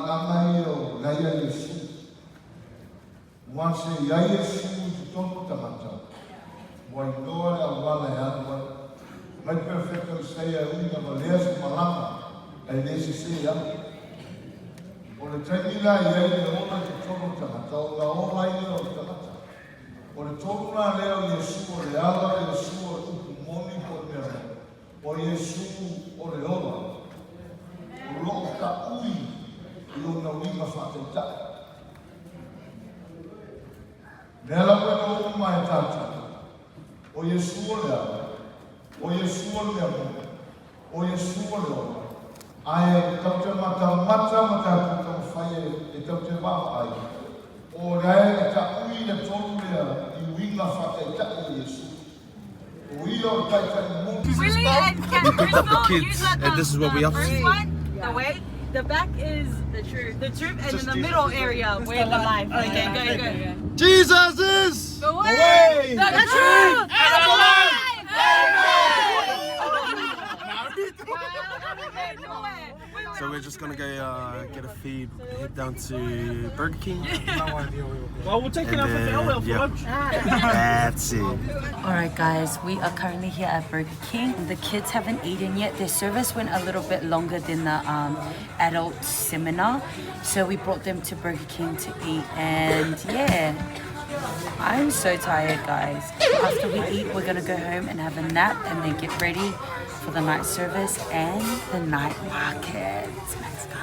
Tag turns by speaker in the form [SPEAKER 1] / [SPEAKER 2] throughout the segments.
[SPEAKER 1] angai o gaia Yesu. Mwase ia Yesu te tonu tamata. Mwai noa le awala e anwa. Mai perfecto seia uinga malea se malama. Ai nesi seia. O le taimila ia i le ona te tonu tamata. O la ola i le o tamata. O le tonu na leo Yesu o le ala Yesu o upu moni po mea. O Yesu o le ola. O loo ka ui i o na winga whakaitai. Nea la wena o mai tata. O Yesu o le ala. O Yesu o le amu. O Yesu o le ola. Ai tau te mata kuka whaie e tau te wāpai. O rei e ka ui le tonu lea I winga whakaitai o Yesu.
[SPEAKER 2] We picked up the kids, and this is what we have to see.
[SPEAKER 3] The way, the back is the truth, and in the middle area we're the life. Okay, go.
[SPEAKER 2] Jesus is
[SPEAKER 3] the way, the truth, and the life.
[SPEAKER 2] So we're just gonna go get a feed, head down to Burger King.
[SPEAKER 4] Well, we'll take it out for farewell for lunch.
[SPEAKER 2] That's it.
[SPEAKER 5] Alright guys, we are currently here at Burger King. The kids haven't eaten yet. Their service went a little bit longer than the adult seminar. So we brought them to Burger King to eat, and yeah. I'm so tired guys. After we eat, we're gonna go home and have a nap and then get ready for the night service and the night market. Let's go.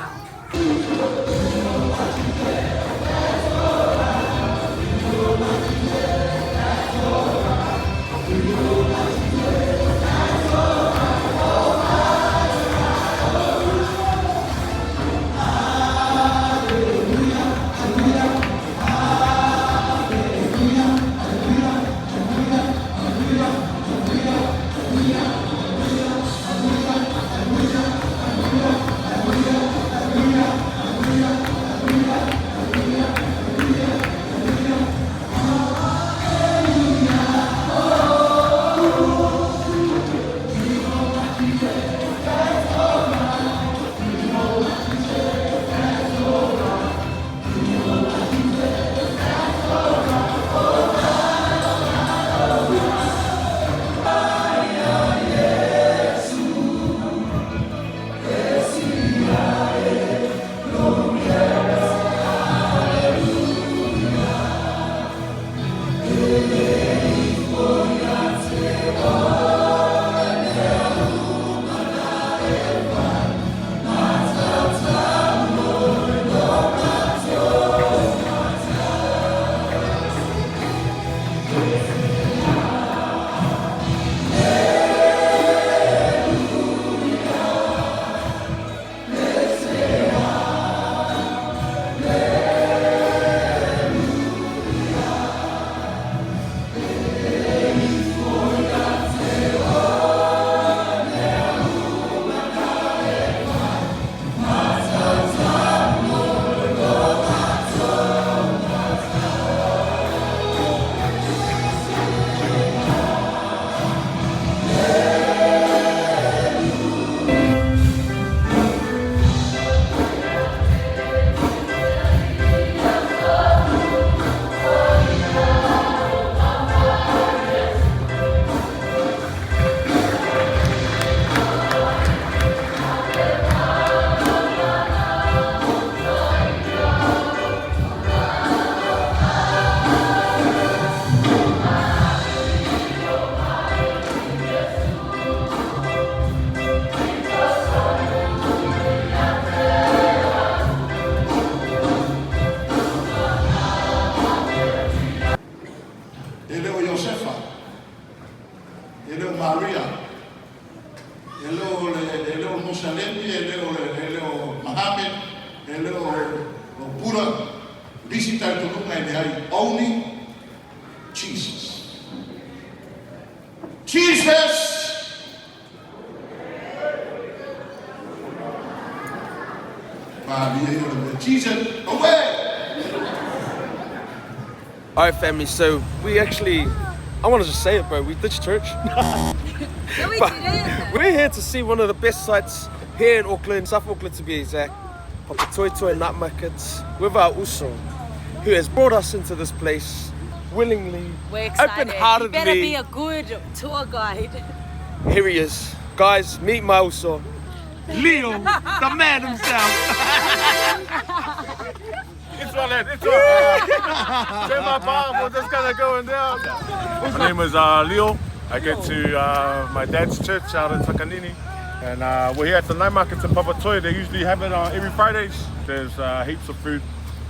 [SPEAKER 1] Only Jesus. Jesus. Jesus, away.
[SPEAKER 2] Alright family, so we actually, I want to just say it bro, we ditched church.
[SPEAKER 3] No, we didn't.
[SPEAKER 2] We're here to see one of the best sites here in Auckland, South Auckland to be exact. Papatoetoe Night Markets with our Uso, who has brought us into this place willingly,
[SPEAKER 5] We're excited.
[SPEAKER 2] open-heartedly.
[SPEAKER 5] You better be a good tour guide.
[SPEAKER 2] Here he is. Guys, meet my Uso. Leo, the man himself.
[SPEAKER 4] It's all that. It's all that. Say my Bible. This guy's going down. My name is Leo. I go to my dad's church out in Takanini. And we're here at the night markets in Papatoetoe. They usually have it every Fridays. There's heaps of food.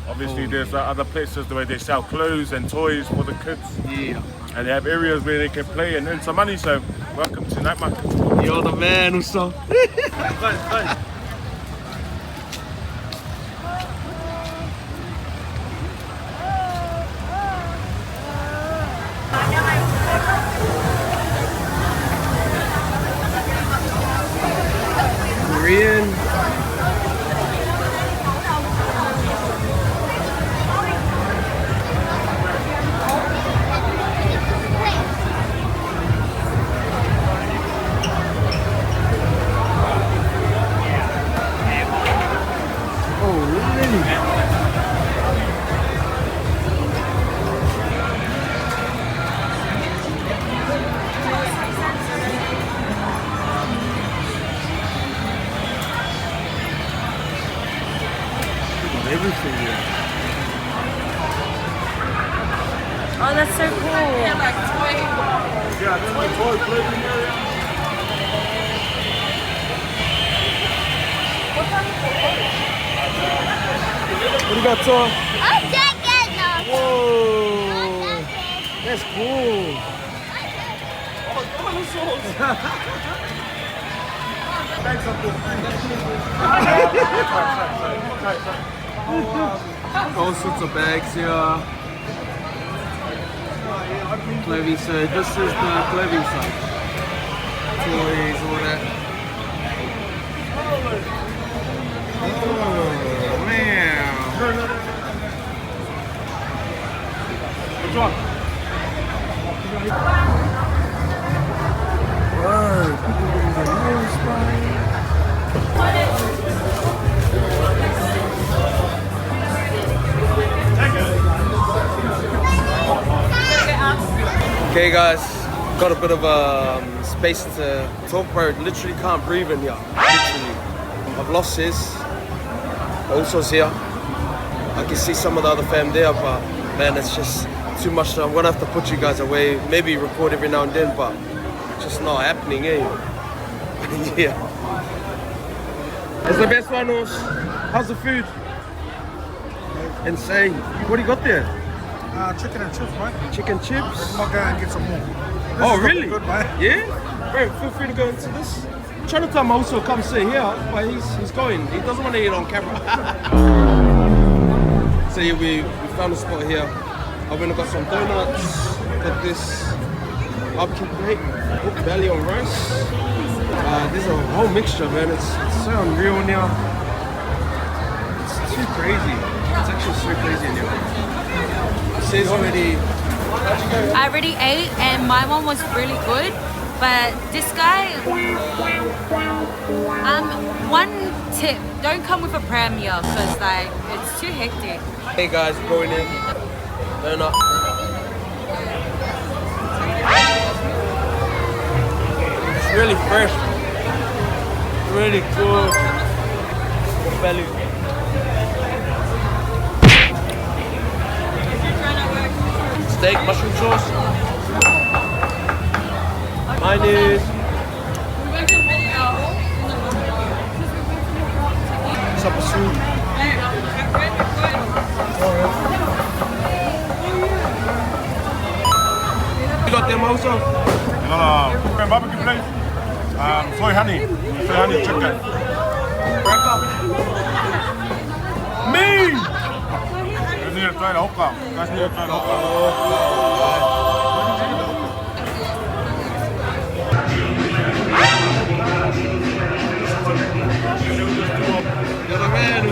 [SPEAKER 4] Obviously, there's other places where they sell clothes and toys for the kids.
[SPEAKER 2] Yeah.
[SPEAKER 4] And they have areas where they can play and earn some money. So, welcome to night market.
[SPEAKER 2] You're the man, Uso. Korean. Everything here.
[SPEAKER 5] Oh, that's so cool.
[SPEAKER 4] Yeah, there's my toy playing area.
[SPEAKER 2] What do you got, Tom?
[SPEAKER 6] Whoa!
[SPEAKER 2] That's cool. All sorts of bags here. Clothing, so this is the clothing side. Toys, all that. Oh, man.
[SPEAKER 4] Which one?
[SPEAKER 2] Whoa, people getting their nails done. Okay guys, got a bit of space to talk about. Literally can't breathe in here. Literally. I've lost his. Also's here. I can see some of the other fam there, but man, it's just too much. So I'm gonna have to put you guys away. Maybe record every now and then, but it's just not happening, eh? Yeah. It's the best one, Os. How's the food? Insane. What do you got there?
[SPEAKER 7] Chicken and chips, right?
[SPEAKER 2] Chicken chips?
[SPEAKER 7] I'll go and get some more.
[SPEAKER 2] Oh, really?
[SPEAKER 7] Good, right?
[SPEAKER 2] Yeah? Bro, feel free to go into this. I'm trying to tell him also come sit here, but he's going. He doesn't want to eat on camera. So yeah, we found a spot here. I went and got some donuts, got this barbecue plate, pork belly on rice. There's a whole mixture, man. It's so unreal in here. It's too crazy. It's actually so crazy in here. Says already.
[SPEAKER 5] I already ate and my one was really good, but this guy, one tip, don't come with a pram here because like it's too hectic.
[SPEAKER 2] Hey guys, going in. Donut. It's really fresh. Really good. Belly. Steak, mushroom sauce. Mine is supper soup. You got them also?
[SPEAKER 4] Barbecue place. Soy honey chicken.
[SPEAKER 2] Crack up. Me!
[SPEAKER 4] You need to try the hookah. You guys need to try the hookah.
[SPEAKER 2] You're the man.